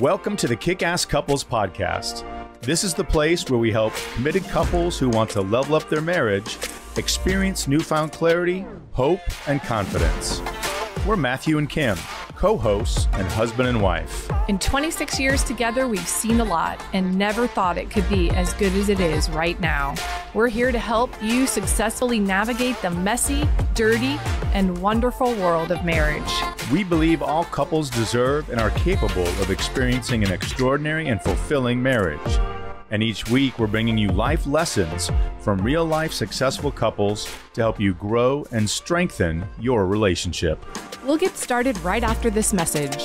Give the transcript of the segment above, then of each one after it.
Welcome to the Kickass Couples Podcast. This is the place where we help committed couples who want to level up their marriage experience newfound clarity, hope, and confidence. We're Matthew and Kim, co-hosts and husband and wife. In 26 years together, we've seen a lot and never thought it could be as good as it is right now. We're here to help you successfully navigate the messy, dirty, and wonderful world of marriage. We believe all couples deserve and are capable of experiencing an extraordinary and fulfilling marriage. And each week, we're bringing you life lessons from real-life successful couples to help you grow and strengthen your relationship. We'll get started right after this message.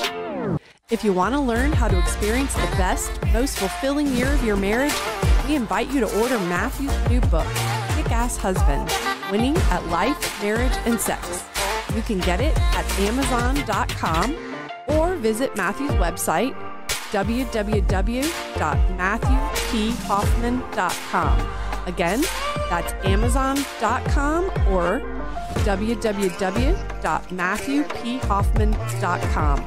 If you want to learn how to experience the best, most fulfilling year of your marriage, we invite you to order Matthew's new book, Kickass Husband, Winning at Life, Marriage, and Sex. You can get it at Amazon.com or visit Matthew's website, www.matthewphoffman.com. Again, that's Amazon.com or www.matthewphoffman.com.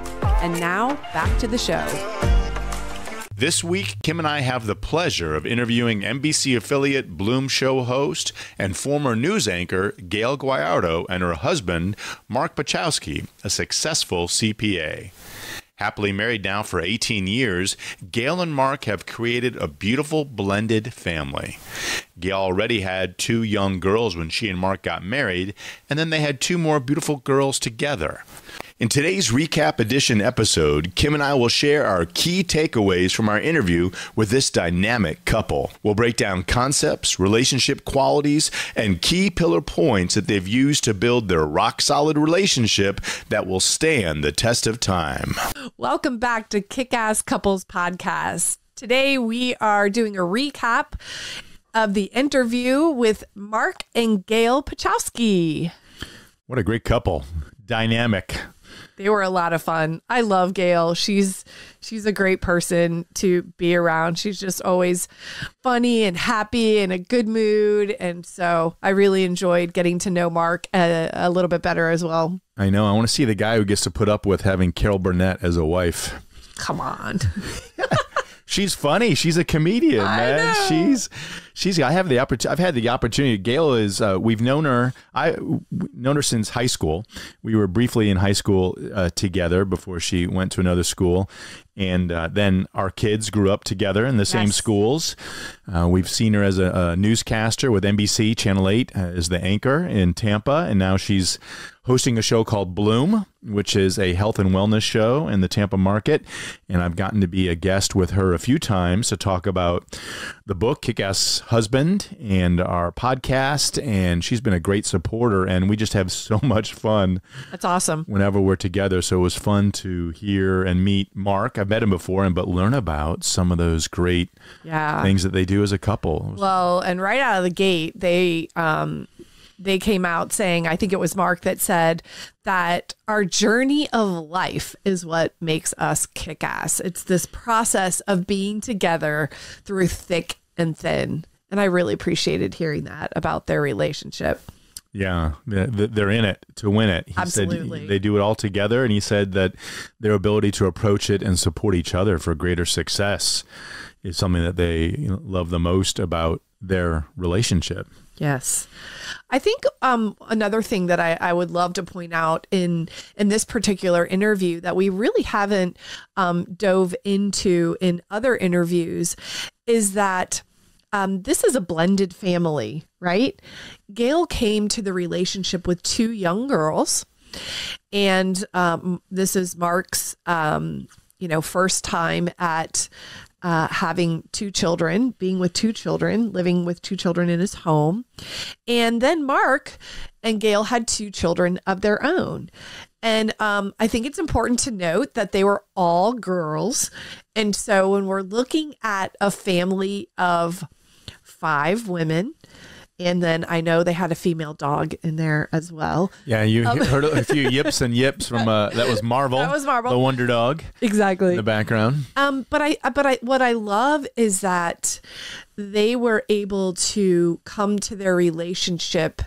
And now, back to the show. This week, Kim and I have the pleasure of interviewing NBC affiliate Bloom show host and former news anchor Gayle Guyardo and her husband, Mark Pichowski, a successful CPA. Happily married now for 18 years, Gayle and Mark have created a beautiful blended family. Gayle already had 2 young girls when she and Mark got married, and then they had 2 more beautiful girls together. In today's recap edition episode, Kim and I will share our key takeaways from our interview with this dynamic couple. We'll break down concepts, relationship qualities, and key pillar points that they've used to build their rock-solid relationship that will stand the test of time. Welcome back to Kick-Ass Couples Podcast. Today we are doing a recap of the interview with Mark and Gayle Pichowski. What a great couple. Dynamic. They were a lot of fun. I love Gayle. She's a great person to be around. She's just always funny and happy and a good mood. And so I really enjoyed getting to know Mark a little bit better as well. I know. I want to see the guy who gets to put up with having Carol Burnett as a wife. Come on. She's funny. She's a comedian, man. She's. I have the opportunity. I've had the opportunity. Gayle is. We've known her. I've known her since high school. We were briefly in high school together before she went to another school, and then our kids grew up together in the same schools. We've seen her as a newscaster with NBC Channel 8 as the anchor in Tampa, and now she's hosting a show called Bloom, which is a health and wellness show in the Tampa market. And I've gotten to be a guest with her a few times to talk about the book, Kickass Husband, and our podcast. And she's been a great supporter, and we just have so much fun. That's awesome. Whenever we're together. So it was fun to hear and meet Mark. I've met him before, but learn about some of those great things that they do as a couple. Well, and right out of the gate, they came out saying, I think it was Mark that said that our journey of life is what makes us kick ass. It's this process of being together through thick and thin. And I really appreciated hearing that about their relationship. Yeah, they're in it to win it. He Absolutely. said they do it all together. And he said that their ability to approach it and support each other for greater success is something that they love the most about their relationship. Yes. I think another thing that I would love to point out in this particular interview that we really haven't dove into in other interviews is that this is a blended family, right? Gayle came to the relationship with 2 young girls, and this is Mark's, first time at having 2 children, being with 2 children, living with 2 children in his home. And then Mark and Gayle had 2 children of their own. And I think it's important to note that they were all girls. And so when we're looking at a family of 5 women, and then I know they had a female dog in there as well. Yeah, you heard a few yips and yips from that was Marvel. That was Marvel, the wonder dog. Exactly. In the background. But what I love is that they were able to come to their relationship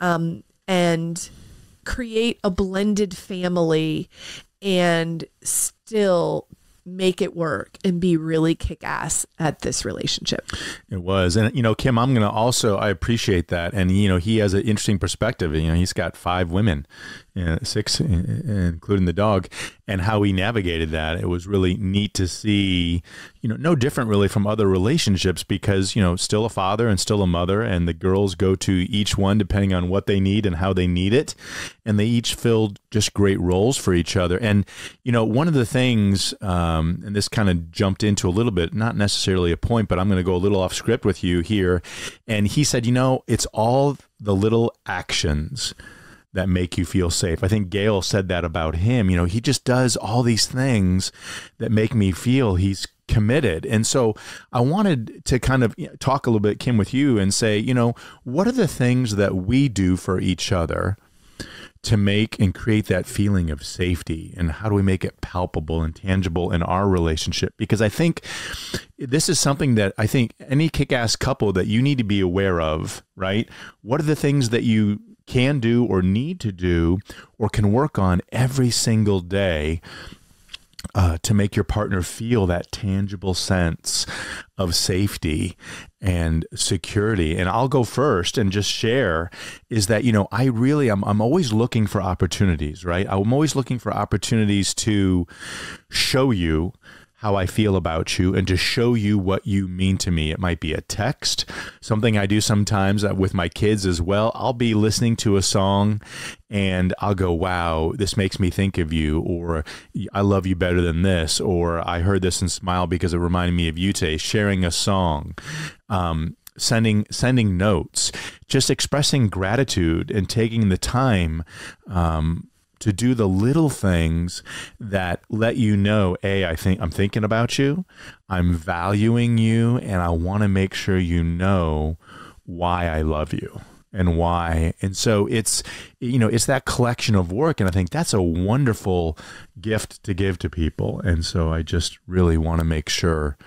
and create a blended family and still make it work and be really kick-ass at this relationship. It was. And, Kim, I'm going to also, I appreciate that. And, he has an interesting perspective. He's got 5 women, 6, including the dog, and how he navigated that. It was really neat to see, no different really from other relationships because, still a father and still a mother, and the girls go to each one depending on what they need and how they need it. And they each filled just great roles for each other. And, one of the things, and this kind of jumped into a little bit, not necessarily a point, but I'm going to go a little off script with you here. And he said, it's all the little actions that make you feel safe. I think Gayle said that about him. He just does all these things that make me feel he's committed. And so I wanted to kind of talk a little bit, Kim, with you and say, what are the things that we do for each other to make and create that feeling of safety? And how do we make it palpable and tangible in our relationship? Because I think this is something that I think any kick-ass couple that you need to be aware of, right? What are the things that you can do or need to do or can work on every single day to make your partner feel that tangible sense of safety and security? And I'll go first and just share is that, I'm always looking for opportunities, right? I'm always looking for opportunities to show you how I feel about you and to show you what you mean to me. It might be a text, something I do sometimes with my kids as well. I'll be listening to a song and I'll go, wow, this makes me think of you, or I love you better than this, or I heard this and smiled because it reminded me of you today. Sharing a song, sending notes, just expressing gratitude and taking the time to do the little things that let you know, I'm thinking about you, I'm valuing you, and I want to make sure you know why I love you and why. And so it's that collection of work. And I think that's a wonderful gift to give to people. And so I just really want to make sure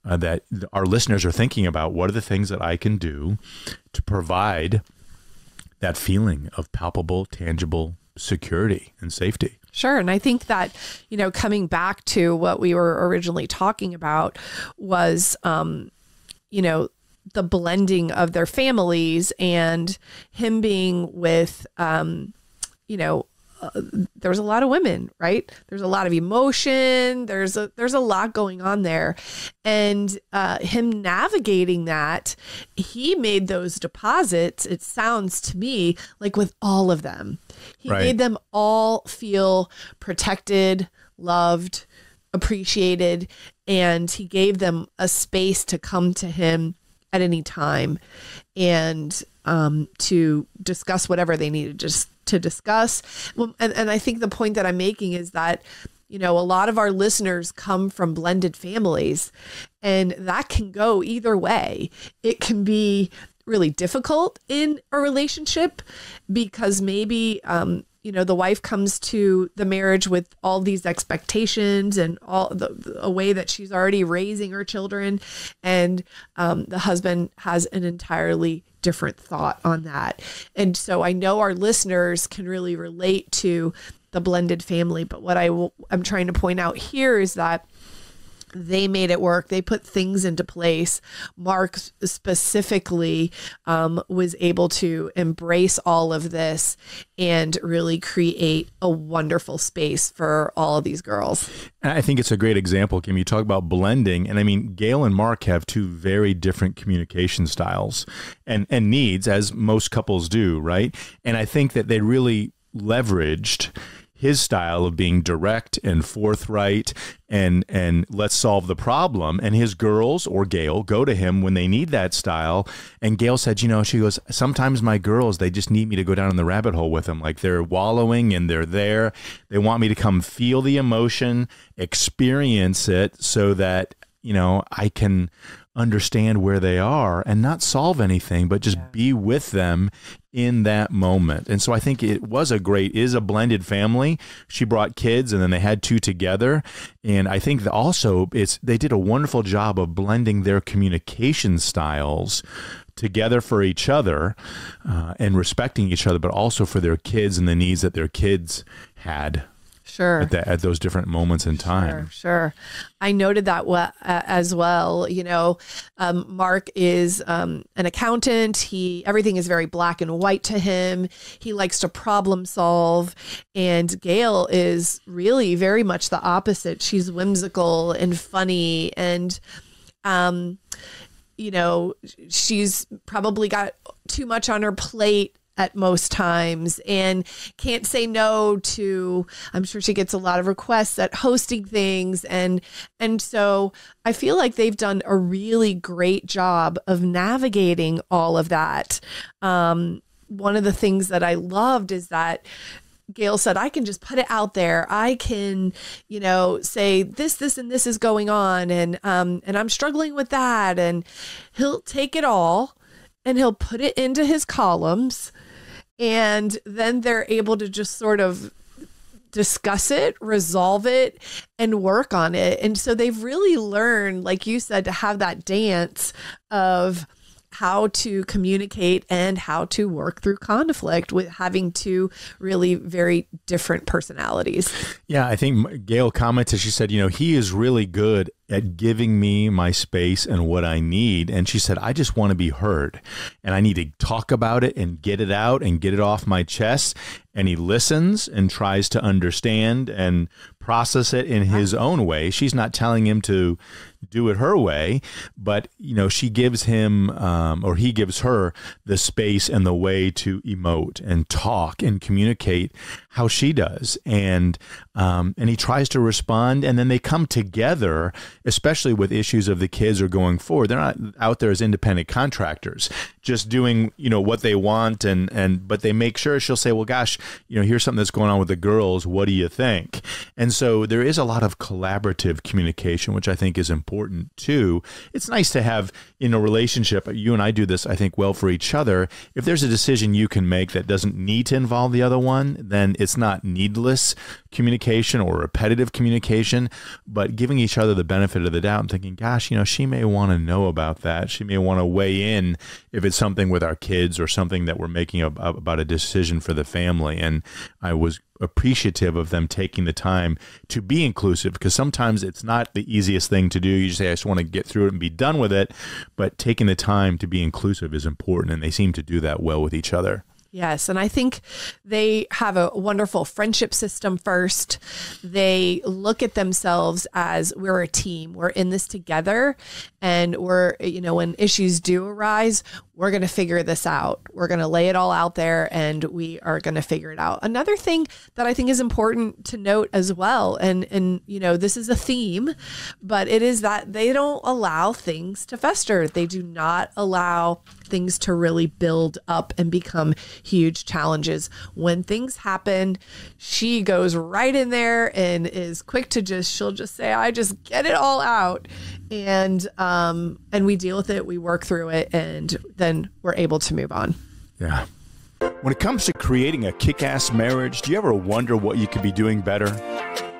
that our listeners are thinking about what are the things that I can do to provide that feeling of palpable, tangible security and safety. Sure. And I think that, coming back to what we were originally talking about was, the blending of their families and him being with, there's a lot of women, right? There's a lot of emotion. There's a lot going on there. And him navigating that, he made those deposits, it sounds to me, like with all of them. He made them all feel protected, loved, appreciated, and he gave them a space to come to him at any time and to discuss whatever they needed to discuss. Well, and I think the point that I'm making is that, a lot of our listeners come from blended families, and that can go either way. It can be really difficult in a relationship because maybe, the wife comes to the marriage with all these expectations and all a way that she's already raising her children. And the husband has an entirely different thought on that. And so I know our listeners can really relate to the blended family. But what I'm trying to point out here is that they made it work. They put things into place. Mark specifically was able to embrace all of this and really create a wonderful space for all of these girls. And I think it's a great example, Kim. You talk about blending. And I mean, Gayle and Mark have 2 very different communication styles and needs, as most couples do, right? And I think that they really leveraged his style of being direct and forthright and let's solve the problem. And his girls, or Gayle, go to him when they need that style. And Gayle said, she goes, sometimes my girls, they just need me to go down in the rabbit hole with them. Like they're wallowing and they're there. They want me to come feel the emotion, experience it so that, I can understand where they are and not solve anything, but just be with them in that moment. And so I think it is a blended family. She brought kids and then they had 2 together. And I think that also they did a wonderful job of blending their communication styles together for each other and respecting each other, but also for their kids and the needs that their kids had. Sure. At those different moments in time. Sure. I noted that as well. Mark is an accountant. Everything is very black and white to him. He likes to problem solve. And Gayle is really very much the opposite. She's whimsical and funny. And, she's probably got too much on her plate at most times and can't say no to, I'm sure she gets a lot of requests at hosting things. And so I feel like they've done a really great job of navigating all of that. One of the things that I loved is that Gayle said, I can just put it out there. I can, say this, and this is going on. And I'm struggling with that. And he'll take it all and he'll put it into his columns. And then they're able to just sort of discuss it, resolve it, and work on it. And so they've really learned, like you said, to have that dance of how to communicate and how to work through conflict with having two really very different personalities. Yeah, I think Gayle commented, she said, he is really good at giving me my space and what I need. And she said, I just want to be heard and I need to talk about it and get it out and get it off my chest. And he listens and tries to understand and process it in his own way. She's not telling him to do it her way, but she gives him or he gives her the space and the way to emote and talk and communicate how she does. And he tries to respond, and then they come together, especially with issues of the kids are going forward. They're not out there as independent contractors, just doing, what they want. But they make sure, she'll say, well, gosh, here's something that's going on with the girls. What do you think? And so there is a lot of collaborative communication, which I think is important too. It's nice to have in a relationship, you and I do this, I think, well for each other. If there's a decision you can make that doesn't need to involve the other one, then it's not needless communication or repetitive communication, but giving each other the benefit of the doubt and thinking, gosh, she may want to know about that. She may want to weigh in if it's something with our kids or something that we're making about a decision for the family. And I was appreciative of them taking the time to be inclusive, because sometimes it's not the easiest thing to do. You just say, I just want to get through it and be done with it. But taking the time to be inclusive is important, and they seem to do that well with each other. Yes. And I think they have a wonderful friendship system first. They look at themselves as we're a team. We're in this together. And we're, when issues do arise, we're going to figure this out. We're going to lay it all out there and we are going to figure it out. Another thing that I think is important to note as well, and this is a theme, but it is that they don't allow things to fester. They do not allow things to really build up and become huge challenges. When things happen, she goes right in there and is quick to she'll just say, I just get it all out. And we deal with it, we work through it, and then we're able to move on. Yeah. When it comes to creating a kick-ass marriage, do you ever wonder what you could be doing better?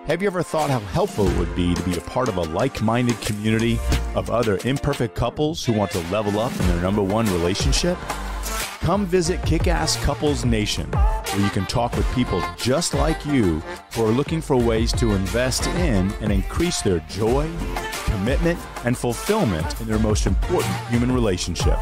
Have you ever thought how helpful it would be to be a part of a like-minded community of other imperfect couples who want to level up in their number one relationship? Come visit Kickass Couples Nation, where you can talk with people just like you who are looking for ways to invest in and increase their joy, commitment, and fulfillment in their most important human relationship.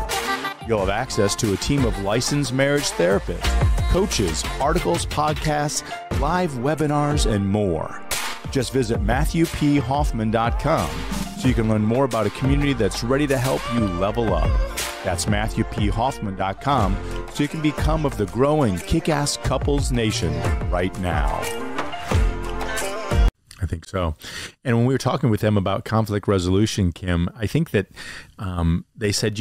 You'll have access to a team of licensed marriage therapists, coaches, articles, podcasts, live webinars, and more. Just visit MatthewPHoffman.com so you can learn more about a community that's ready to help you level up. That's MatthewPHoffman.com so you can become of the growing Kick-Ass Couples Nation right now. I think so. And when we were talking with them about conflict resolution, Kim, I think that they said,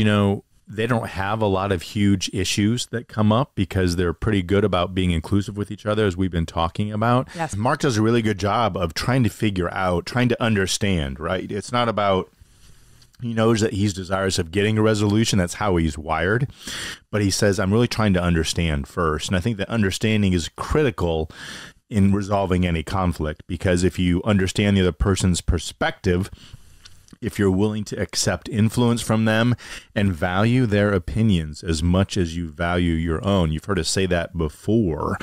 they don't have a lot of huge issues that come up because they're pretty good about being inclusive with each other, as we've been talking about. Yes. Mark does a really good job of trying to figure out, trying to understand, right? It's not about, he knows that he's desirous of getting a resolution. That's how he's wired. But he says, I'm really trying to understand first. And I think that understanding is critical in resolving any conflict, because if you understand the other person's perspective, if you're willing to accept influence from them and value their opinions as much as you value your own. You've heard us say that before.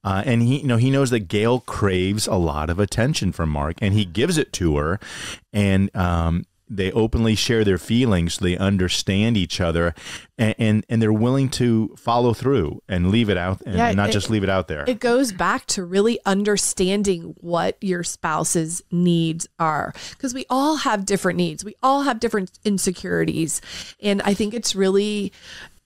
And he knows that Gayle craves a lot of attention from Mark, and he gives it to her. And they openly share their feelings. They understand each other, and they're willing to follow through and leave it out, and not just leave it out there. It goes back to really understanding what your spouse's needs are, because we all have different needs. We all have different insecurities. And I think it's really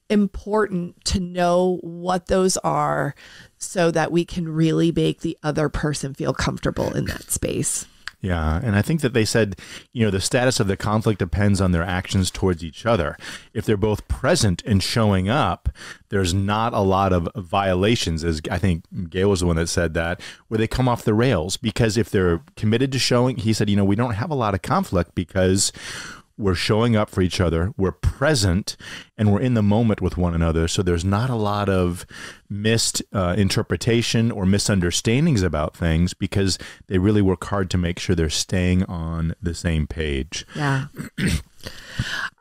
important to know what those are so that we can really make the other person feel comfortable in that space. Yeah, and I think that they said, the status of the conflict depends on their actions towards each other. If they're both present and showing up, there's not a lot of violations, as I think Gayle was the one that said that, where they come off the rails. Because if they're committed to showing, he said, we don't have a lot of conflict because we're showing up for each other, we're present, and we're in the moment with one another. So there's not a lot of missed interpretation or misunderstandings about things, because they really work hard to make sure they're staying on the same page. Yeah.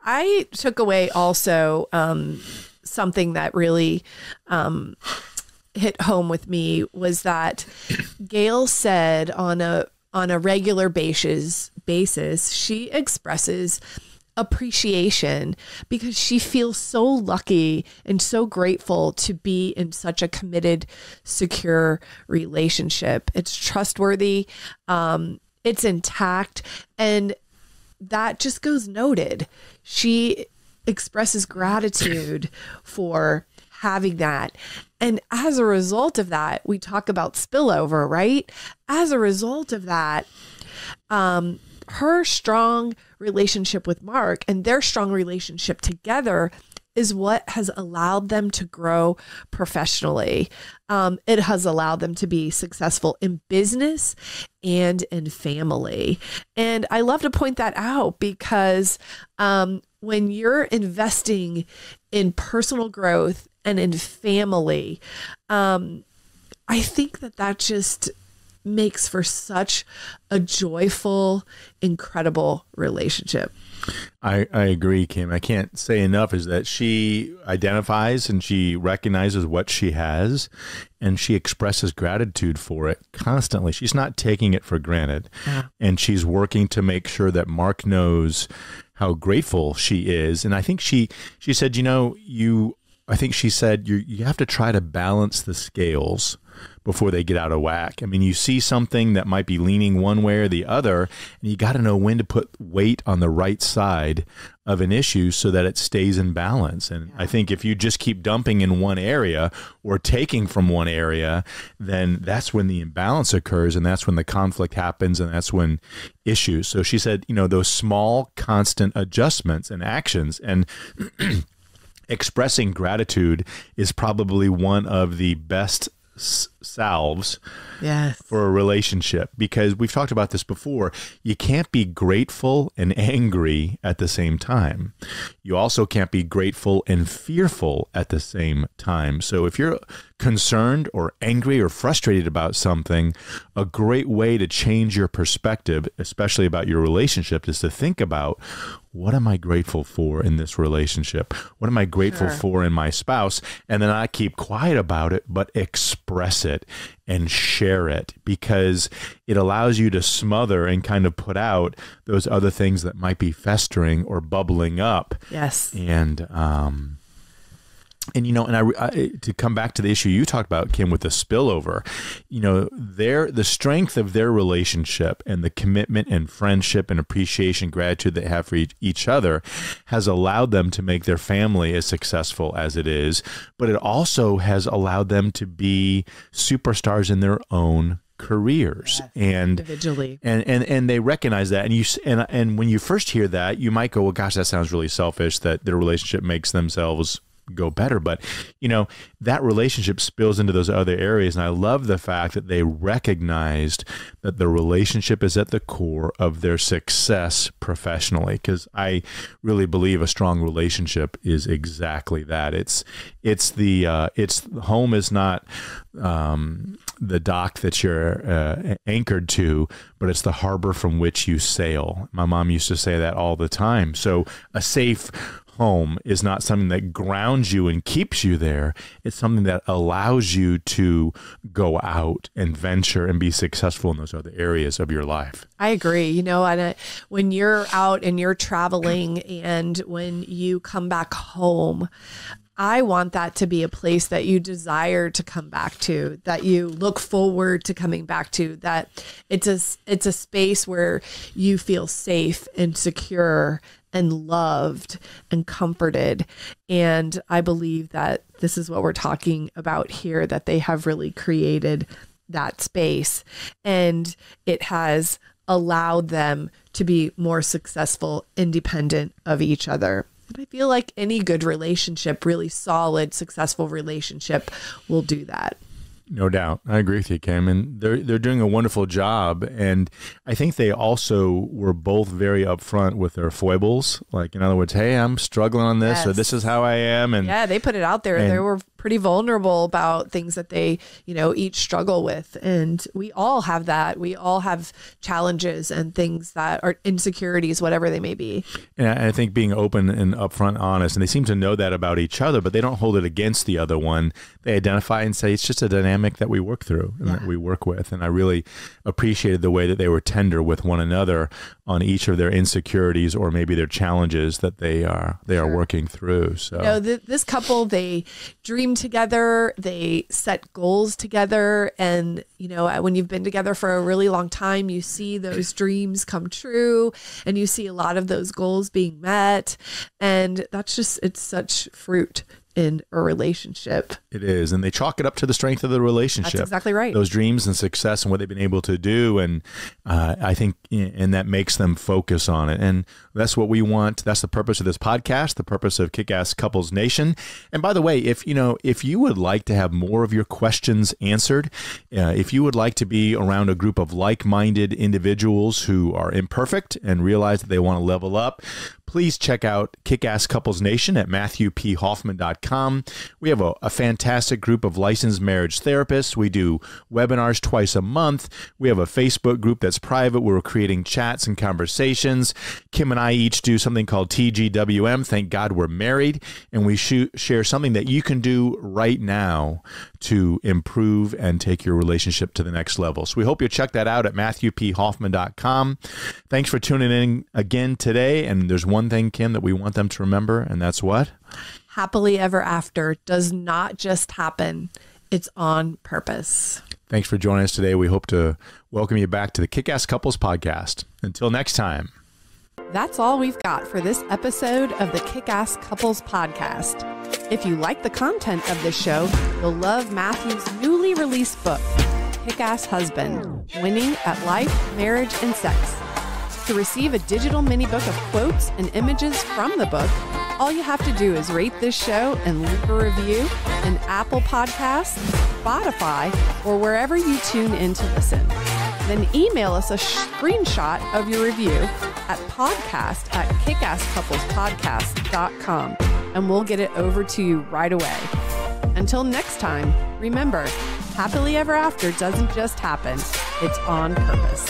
I took away also something that really hit home with me was that Gayle said on a regular basis, she expresses appreciation because she feels so lucky and so grateful to be in such a committed, secure relationship. It's trustworthy, it's intact, and that just goes noted. She expresses gratitude for having that. And as a result of that, we talk about spillover, right? As a result of that, her strong relationship with Mark and their strong relationship together is what has allowed them to grow professionally. It has allowed them to be successful in business and in family. And I love to point that out because when you're investing in personal growth and in family, I think that just makes for such a joyful, incredible relationship. I agree, Kim. I can't say enough is that she identifies and she recognizes what she has, and she expresses gratitude for it constantly. She's not taking it for granted. Yeah. And she's working to make sure that Mark knows how grateful she is. And I think she said, you have to try to balance the scales before they get out of whack. I mean, you see something that might be leaning one way or the other, and you got to know when to put weight on the right side of an issue so that it stays in balance. And I think if you just keep dumping in one area or taking from one area, then that's when the imbalance occurs, and that's when the conflict happens, and that's when issues. So she said, those small, constant adjustments and actions, and expressing gratitude is probably one of the best salves for a relationship, because we've talked about this before. You can't be grateful and angry at the same time. You also can't be grateful and fearful at the same time. So if you're concerned or angry or frustrated about something, a great way to change your perspective, especially about your relationship, is to think about, what am I grateful for in this relationship? What am I grateful for in my spouse? And then I keep quiet about it, but express it and share it, because it allows you to smother and kind of put out those other things that might be festering or bubbling up. Yes. And to come back to the issue you talked about, Kim, with the spillover, the strength of their relationship and the commitment and friendship and appreciation, gratitude they have for each other has allowed them to make their family as successful as it is, but it also has allowed them to be superstars in their own careers, and individually, and they recognize that, and when you first hear that, you might go, well, gosh, that sounds really selfish, that their relationship makes themselves go better. But, that relationship spills into those other areas. And I love the fact that they recognized that the relationship is at the core of their success professionally, because I really believe a strong relationship is exactly that. It's home is not the dock that you're anchored to, but it's the harbor from which you sail. My mom used to say that all the time. So a safe home is not something that grounds you and keeps you there. It's something that allows you to go out and venture and be successful in those other areas of your life. I agree. And when you're out and you're traveling and when you come back home, I want that to be a place that you desire to come back to, that you look forward to coming back to, that it's a space where you feel safe and secure and loved and comforted. And I believe that this is what we're talking about here, that they have really created that space, and it has allowed them to be more successful, independent of each other. And I feel like any good relationship, really solid, successful relationship, will do that. No doubt. I agree with you, Kim. And they're doing a wonderful job. And I think they also were both very upfront with their foibles. Like, in other words, hey, I'm struggling on this, or this is how I am. And yeah, they put it out there. They were pretty vulnerable about things that they, each struggle with. And we all have that. We all have challenges and things that are insecurities, whatever they may be. And I think being open and upfront, honest, and they seem to know that about each other, but they don't hold it against the other one. They identify and say, it's just a dynamic that we work through and that we work with. And I really appreciated the way that they were tender with one another on each of their insecurities or maybe their challenges that they are working through. So this couple, they dream together, they set goals together, and when you've been together for a really long time, you see those dreams come true, and you see a lot of those goals being met, and it's such fruit in a relationship. It is. And they chalk it up to the strength of the relationship. That's exactly right. Those dreams and success and what they've been able to do. And I think, and that makes them focus on it. And that's what we want. That's the purpose of this podcast, the purpose of Kickass Couples Nation. And by the way, if you would like to have more of your questions answered, if you would like to be around a group of like-minded individuals who are imperfect and realize that they want to level up, please check out Kickass Couples Nation at MatthewPHoffman.com. We have a fantastic group of licensed marriage therapists. We do webinars twice a month. We have a Facebook group that's private where we're creating chats and conversations. Kim and I each do something called TGWM, Thank God We're Married, and we share something that you can do right now to improve and take your relationship to the next level. So we hope you check that out at MatthewPHoffman.com. Thanks for tuning in again today. And there's one thing, Kim, that we want them to remember, and that's what? Happily ever after does not just happen. It's on purpose. Thanks for joining us today. We hope to welcome you back to the Kickass Couples Podcast. Until next time. That's all we've got for this episode of the Kickass Couples Podcast. If you like the content of this show, you'll love Matthew's newly released book, Kickass Husband, Winning at Life, Marriage, and Sex. To receive a digital mini book of quotes and images from the book, all you have to do is rate this show and leave a review in Apple Podcasts, Spotify, or wherever you tune in to listen. Then email us a screenshot of your review at podcast@kickasscouplespodcast.com, and we'll get it over to you right away. Until next time, remember, happily ever after doesn't just happen, it's on purpose.